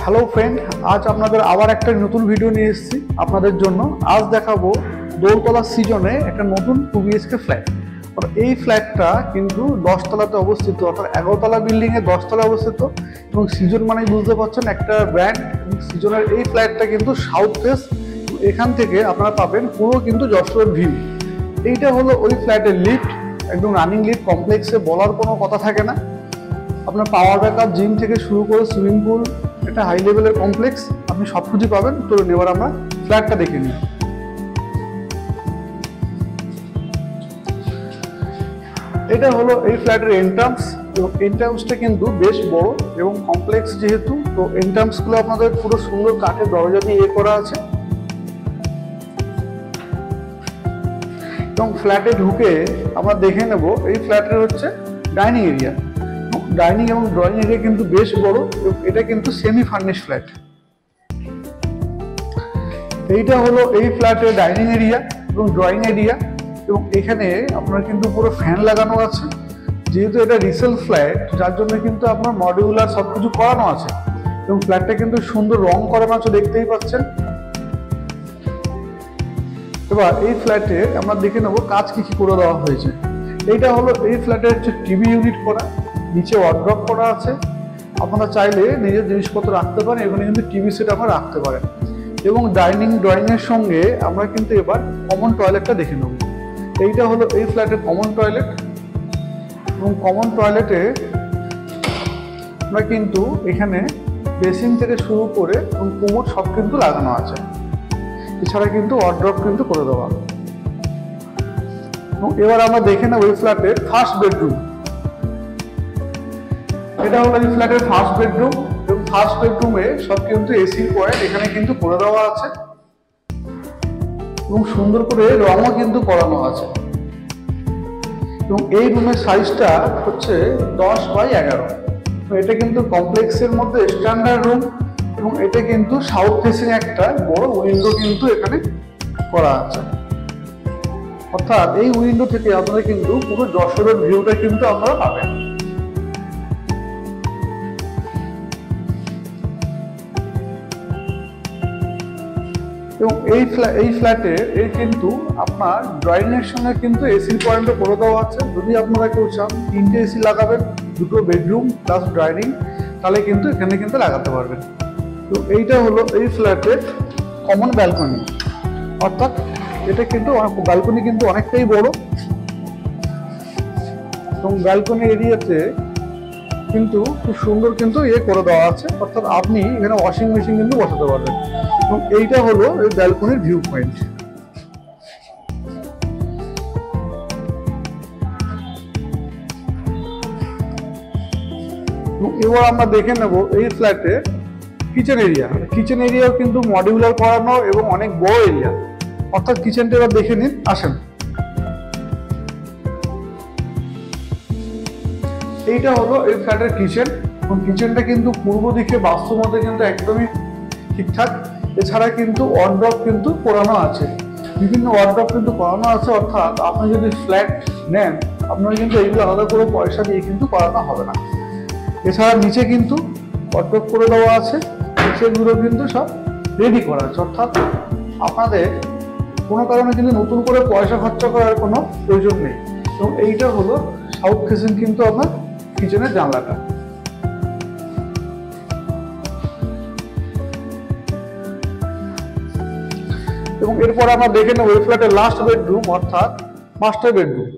Hello friend, আজ আপনাদের আবার একটা নতুন ভিডিও নিয়ে এসেছি আপনাদের জন্য। আজ দেখাবো দোলতলা সিজনে একটা নতুন 2 BHK ফ্ল্যাট। এই ফ্ল্যাটটা কিন্তু 10 তলাতে অবস্থিত, অর্থাৎ 11 তলা বিল্ডিং এ 10 তলায় অবস্থিত। এবং সিজন মানে বুঝতে পারছেন একটা ব্র্যান্ড। সিজনের এই ফ্ল্যাটটা কিন্তু সাউথ ফেস। এখান থেকে আপনারা পাবেন পুরো কিন্তু যশোরের ভিউ। এইটা হলো ওই ফ্ল্যাটের লিফট, একদম রানিং লিফট। কমপ্লেক্সে বলার কোনো কথা থাকে না। আপনার পাওয়ার ব্যাকআপ, জিম থেকে শুরু করে সুইমিং পুল, একটা হাই লেভেলের কমপ্লেক্স, আপনি সব কিছু পাবেন। তো এবার আমরা ফ্ল্যাটটা দেখে নিই। এটা হলো এই ফ্ল্যাটের এন্ট্রান্স, এবং এন্ট্রান্সটা কিন্তু বেশ বড় এবং কমপ্লেক্স যেহেতু, তো এন্ট্রান্সগুলো আপনাদের পুরো সুন্দর কাঠের দরজা দিয়ে করা আছে। এবং ফ্ল্যাটে ঢুকে আমরা দেখে নেব এই ফ্ল্যাটের হচ্ছে ডাইনিং এরিয়া। ডাইনিং এবং ড্রয়িং এরিয়া কিন্তু বেশ বড়, এবং এটা কিন্তু সেমি ফার্নিশ ফ্ল্যাট। এইটা হলো এই ফ্ল্যাটের ডাইনিং এরিয়া এবং ড্রয়িং এরিয়া, এবং এখানে আপনার কিন্তু পুরো ফ্যান লাগানো আছে। যেহেতু এটা রিসেল ফ্ল্যাট, যার জন্য কিন্তু আপনার মডিউলার সবকিছু করানো আছে, এবং ফ্ল্যাটটা কিন্তু সুন্দর রং করানো আছে, দেখতেই পাচ্ছেন। এবার এই ফ্ল্যাটে আমরা দেখে নেবো কাজ কি করে দেওয়া হয়েছে। এইটা হলো এই ফ্ল্যাটের হচ্ছে টিভি ইউনিট করা, নিচে ওয়ার্ড্রপ করা আছে। আপনারা চাইলে নিজের জিনিসপত্র রাখতে পারেন, এখানে কিন্তু টিভি সেট আমরা রাখতে পারেন। এবং ড্রয়িং এর সঙ্গে আমরা কিন্তু এবার কমন টয়লেটটা দেখে নেব। এইটা হলো এই ফ্ল্যাটের কমন টয়লেট, এবং কমন টয়লেটে আমরা কিন্তু এখানে বেসিন থেকে শুরু করে এবং কোমর সব কিন্তু লাগানো আছে। এছাড়া কিন্তু ওয়ার্ড্রপ কিন্তু করে দেওয়া। এবং এবার আমরা দেখে নেব এই ফ্ল্যাটের ফার্স্ট বেডরুম। এটা হলো এই ফ্ল্যাটের ফার্স্ট বেডরুম, এবং ফার্স্ট বেডরুমে সব কিন্তু এসি পয়েন্ট এখানে কিন্তু করে দেওয়া আছে, এবং সুন্দর করে রঙও কিন্তু করানো আছে। এবং এই রুমের সাইজটা হচ্ছে 10x11। এটা কিন্তু কমপ্লেক্সের মধ্যে স্ট্যান্ডার্ড রুম, এবং এটা কিন্তু সাউথ ফেসিং একটা বড় উইন্ডো কিন্তু এখানে করা আছে। অর্থাৎ এই উইন্ডো থেকে আপনারা কিন্তু পুরো যশোরের ভিউটা কিন্তু আপনারা পাবেন। এবং এই ফ্ল্যাটে এই কিন্তু আপনার ড্রয়িং এর সঙ্গে কিন্তু এসির পয়েন্টও করে দেওয়া আছে। যদি আপনারা কেউ চান 3টে এসি লাগাবেন, 2টো বেডরুম প্লাস ড্রয়িং, তাহলে কিন্তু এখানে কিন্তু লাগাতে পারবেন। তো এইটা হলো এই ফ্ল্যাটের কমন ব্যালকনি, অর্থাৎ এটা কিন্তু ব্যালকনি কিন্তু অনেকটাই বড়, এবং ব্যালকনি এরিয়াতে কিন্তু খুব সুন্দর কিন্তু করে দেওয়া আছে। অর্থাৎ আপনি এখানে ওয়াশিং মেশিন কিন্তু বসাতে পারবেন। এবং এইটা হলো এই ব্যালকনির ভিউ পয়েন্ট। এবার আমরা দেখে নেব এই ফ্ল্যাটে কিচেন এরিয়া। কিচেন এরিয়াও কিন্তু মডিউলার করানো এবং অনেক বড় এরিয়া। অর্থাৎ কিচেনটা এবার দেখে নিন, আসেন। এইটা হলো এই ফ্ল্যাটের কিচেন, এবং কিচেনটা কিন্তু পূর্ব দিকে বাস্তু মতে কিন্তু একদমই ঠিকঠাক। এছাড়া কিন্তু ওয়ার্ড্রপ কিন্তু করানো আছে, বিভিন্ন ওয়ার্ড্রপ কিন্তু করানো আছে। অর্থাৎ আপনি যদি ফ্ল্যাট নেন, আপনার কিন্তু এইগুলো আলাদা করে পয়সা দিয়ে কিন্তু করানো হবে না। এছাড়া নিচে কিন্তু ওয়ার্ড্রপ করে দেওয়া আছে, নিচেগুলো কিন্তু সব রেডি করা আছে। অর্থাৎ আপনাদের কোনো কারণে কিন্তু নতুন করে পয়সা খরচা করার কোনো প্রয়োজন নেই। এবং এইটা হলো সাউথ ফেসিং কিন্তু আপনার কিচেনের জানলাটা। এবং এরপর আমরা দেখে নেব এই ফ্ল্যাটের লাস্ট বেডরুম, অর্থাৎ মাস্টার বেডরুম।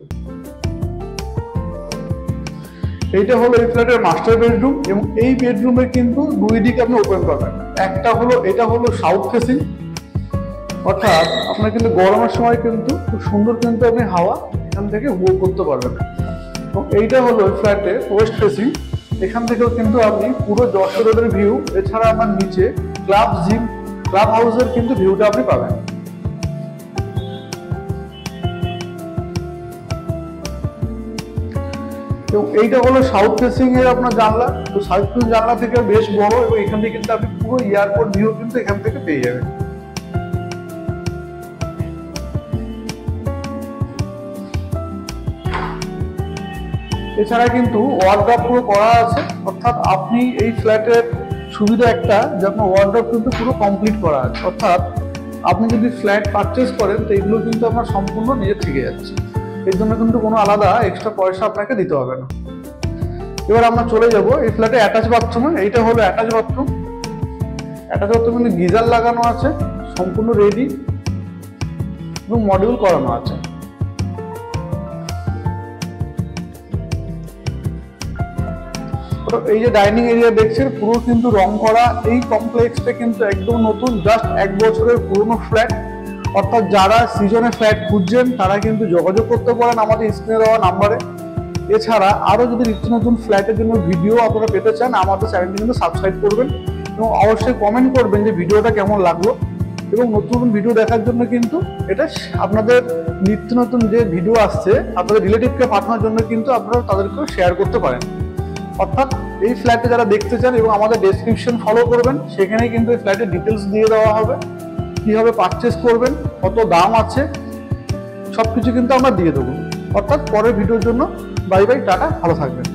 এইটা হলো এই ফ্ল্যাটের মাস্টার বেডরুম, এবং এই বেডরুমে কিন্তু দুই দিকে আপনি ওপেন করবেন। একটা হলো এটা হলো সাউথ ফেসিং, অর্থাৎ আপনার কিন্তু গরমের সময় কিন্তু খুব সুন্দর কিন্তু আপনি হাওয়া এখান থেকে উপভোগ করতে পারবেন। এবং এইটা হলো এই ফ্ল্যাটের ওয়েস্ট ফেসিং। এখান থেকেও কিন্তু আপনি পুরো যশোর রোডের ভিউ, এছাড়া আমার নিচে ক্লাব, জিম, ক্লাব হাউসের কিন্তু ভিউটা আপনি পাবেন। এবং এইটা হলো সাউথ ফেসিং এর আপনার জানলা। তো সাউথ ফেসিং জানলা থেকে বেশ বড়, এবং এখান থেকে কিন্তু আপনি পুরো এয়ারপোর্ট ভিউ কিন্তু এখান থেকে পেয়ে যাবেন। এছাড়া কিন্তু ওয়ার্ড্রপ পুরো করা আছে, অর্থাৎ আপনি এই ফ্ল্যাটের সুবিধা একটা যে আপনার ওয়ার্ডরোব কিন্তু পুরো কমপ্লিট করা আছে, অর্থাৎ আপনি যদি ফ্ল্যাট পারচেস করেন তো এগুলো কিন্তু আপনার সম্পূর্ণ নিজের থেকে যাচ্ছে, এর জন্য কিন্তু কোনো আলাদা এক্সট্রা পয়সা আপনাকে দিতে হবে না। এবার আমরা চলে যাব এই ফ্ল্যাটে অ্যাটাচ বাথরুমে। এইটা হলো অ্যাটাচ বাথরুম। অ্যাটাচ বাথরুম কিন্তু গিজার লাগানো আছে, সম্পূর্ণ রেডি এবং মডিউল করানো আছে। এই যে ডাইনিং এরিয়া দেখছেন পুরো কিন্তু রং করা। এই কমপ্লেক্সটা কিন্তু একদম নতুন, জাস্ট 1 বছরের পুরনো ফ্ল্যাট। অর্থাৎ যারা সিজনে ফ্ল্যাট খুঁজছেন তারা কিন্তু যোগাযোগ করতে পারেন আমাদের স্ক্রিনে দেওয়া নাম্বারে। এছাড়া আরো যদি নিত্য নতুন ফ্ল্যাটের জন্য ভিডিও আপনারা পেতে চান আমাদের চ্যানেলটি কিন্তু সাবস্ক্রাইব করবেন এবং অবশ্যই কমেন্ট করবেন যে ভিডিওটা কেমন লাগলো। এবং নতুন ভিডিও দেখার জন্য কিন্তু এটা আপনাদের নিত্য নতুন যে ভিডিও আসছে আপনাদের রিলেটিভকে পাঠানোর জন্য কিন্তু আপনারা তাদেরকেও শেয়ার করতে পারেন। অর্থাৎ এই ফ্ল্যাটে যারা দেখতে চান এবং আমাদের ডেসক্রিপশন ফলো করবেন, সেখানে কিন্তু এই ফ্ল্যাটের ডিটেলস দিয়ে দেওয়া হবে, কিভাবে পারচেস করবেন, কত দাম আছে, সবকিছু কিন্তু আমরা দিয়ে দেবো। অর্থাৎ পরের ভিডিওর জন্য বাই বাই, টাটা, ভালো থাকবেন।